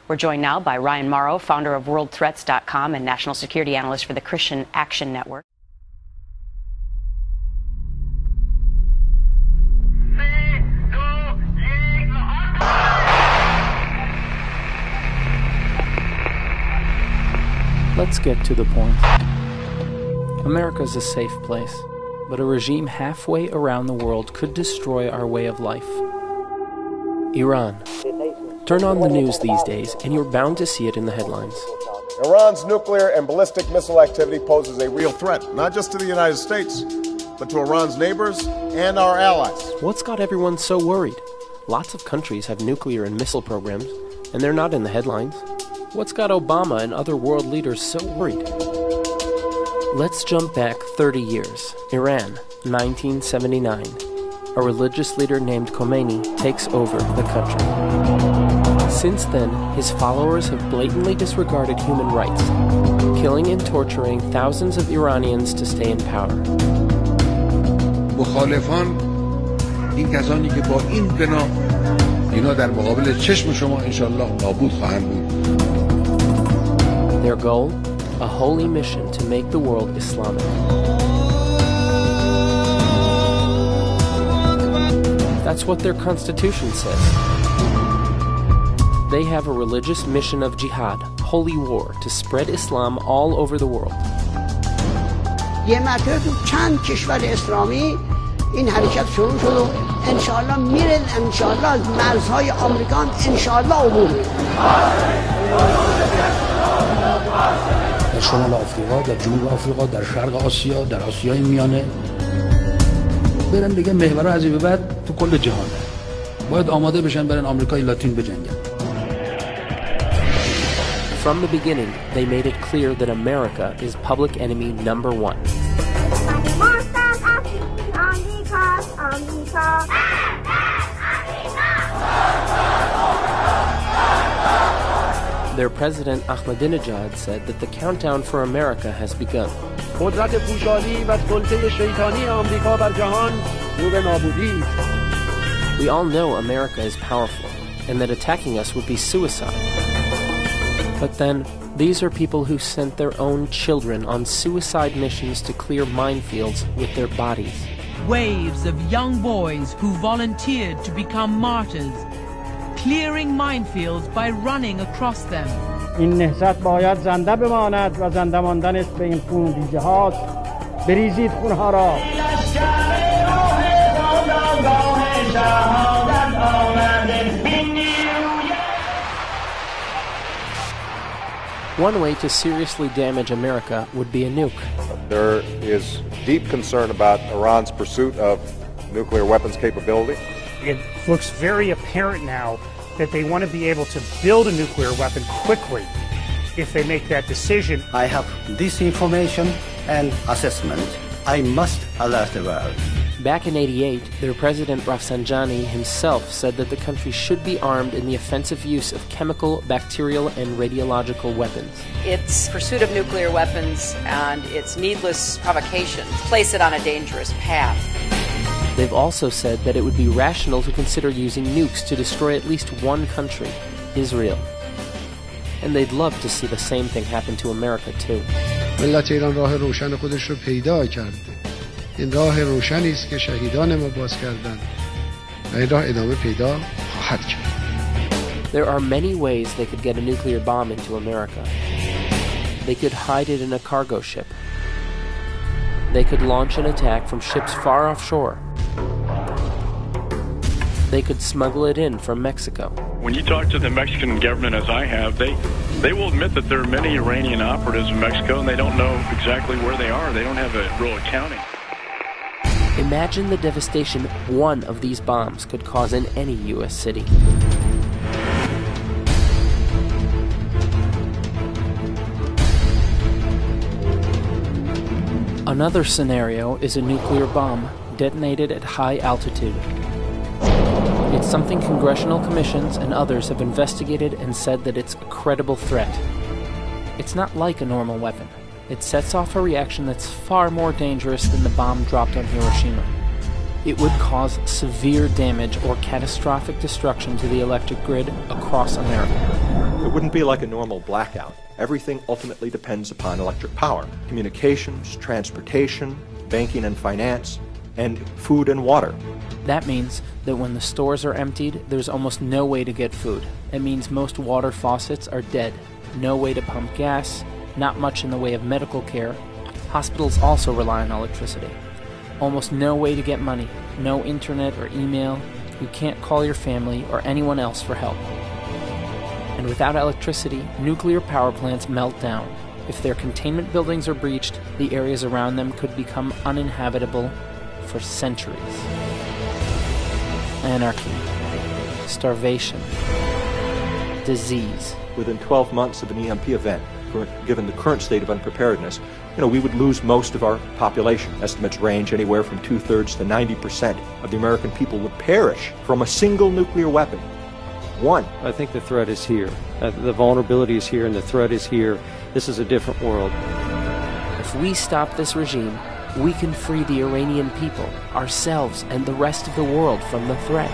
We're joined now by Ryan Mauro, founder of WorldThreats.com and national security analyst for the Christian Action Network. Let's get to the point. America's a safe place, but a regime halfway around the world could destroy our way of life. Iran. Turn on the news these days, and you're bound to see it in the headlines. Iran's nuclear and ballistic missile activity poses a real threat, not just to the United States, but to Iran's neighbors and our allies. What's got everyone so worried? Lots of countries have nuclear and missile programs, and they're not in the headlines. What's got Obama and other world leaders so worried? Let's jump back 30 years. Iran, 1979. A religious leader named Khomeini takes over the country. Since then, his followers have blatantly disregarded human rights, killing and torturing thousands of Iranians to stay in power. مخالفان این کسانی که با این بنا اینا در مقابل چشم شما انشالله نابود خواهند بود. Their goal? A holy mission to make the world Islamic. That's what their constitution says. They have a religious mission of jihad, holy war, to spread Islam all over the world. یه مرتبه تو چند کشور اسلامی این حرکت شروع شد و انشاءالله میره انشاءالله از مرزهای آمریکا انشاءالله عبور در شمال آفریقا، در جنوب آفریقا، در شرق آسیا، در آسیای میانه برن دیگه محور از این به بعد تو کل جهان باید آماده بشن برن آمریکای لاتین بجنگن. From the beginning, they made it clear that America is public enemy number one. Their president Ahmadinejad said that the countdown for America has begun. We all know America is powerful, and that attacking us would be suicide. But then, these are people who sent their own children on suicide missions to clear minefields with their bodies. Waves of young boys who volunteered to become martyrs, clearing minefields by running across them. این نهضت باید زنده بماند و زنده ماندنش به این خون دیده هاست. بریزید خونها را. One way to seriously damage America would be a nuke. There is deep concern about Iran's pursuit of nuclear weapons capability. It looks very apparent now that they want to be able to build a nuclear weapon quickly if they make that decision. I have this information and assessment. I must alert the world. Back in '88, their president Rafsanjani himself said that the country should be armed in the offensive use of chemical, bacterial, and radiological weapons. Its pursuit of nuclear weapons and its needless provocations place it on a dangerous path. They've also said that it would be rational to consider using nukes to destroy at least one country, Israel. And they'd love to see the same thing happen to America too. ملت ایران راه روشن خودش رو پیدا کرده. این راه روشنی است که شهیدان ما باز کردند و این راه ادامه پیدا خواهد کرد. There are many ways they could get a nuclear bomb into America. They could hide it in a cargo ship. They could launch an attack from ships far offshore. They could smuggle it in from Mexico. When you talk to the Mexican government, as I have, they will admit that there are many Iranian operatives in Mexico and they don't know exactly where they are. They don't have a real accounting. Imagine the devastation one of these bombs could cause in any U.S. city. Another scenario is a nuclear bomb detonated at high altitude. It's something congressional commissions and others have investigated and said that it's a credible threat. It's not like a normal weapon. It sets off a reaction that's far more dangerous than the bomb dropped on Hiroshima. It would cause severe damage or catastrophic destruction to the electric grid across America. It wouldn't be like a normal blackout. Everything ultimately depends upon electric power. Communications, transportation, banking and finance, and food and water. That means that when the stores are emptied, there's almost no way to get food. It means most water faucets are dead. No way to pump gas, not much in the way of medical care. Hospitals also rely on electricity. Almost no way to get money, no internet or email. You can't call your family or anyone else for help. And without electricity, nuclear power plants melt down. If their containment buildings are breached, the areas around them could become uninhabitable for centuries. Anarchy, starvation, disease. Within 12 months of an EMP event, given the current state of unpreparedness, we would lose most of our population. Estimates range anywhere from 2/3 to 90% of the American people would perish from a single nuclear weapon. One. I think the threat is here. The vulnerability is here and the threat is here. This is a different world. If we stop this regime, we can free the Iranian people, ourselves, and the rest of the world from the threat.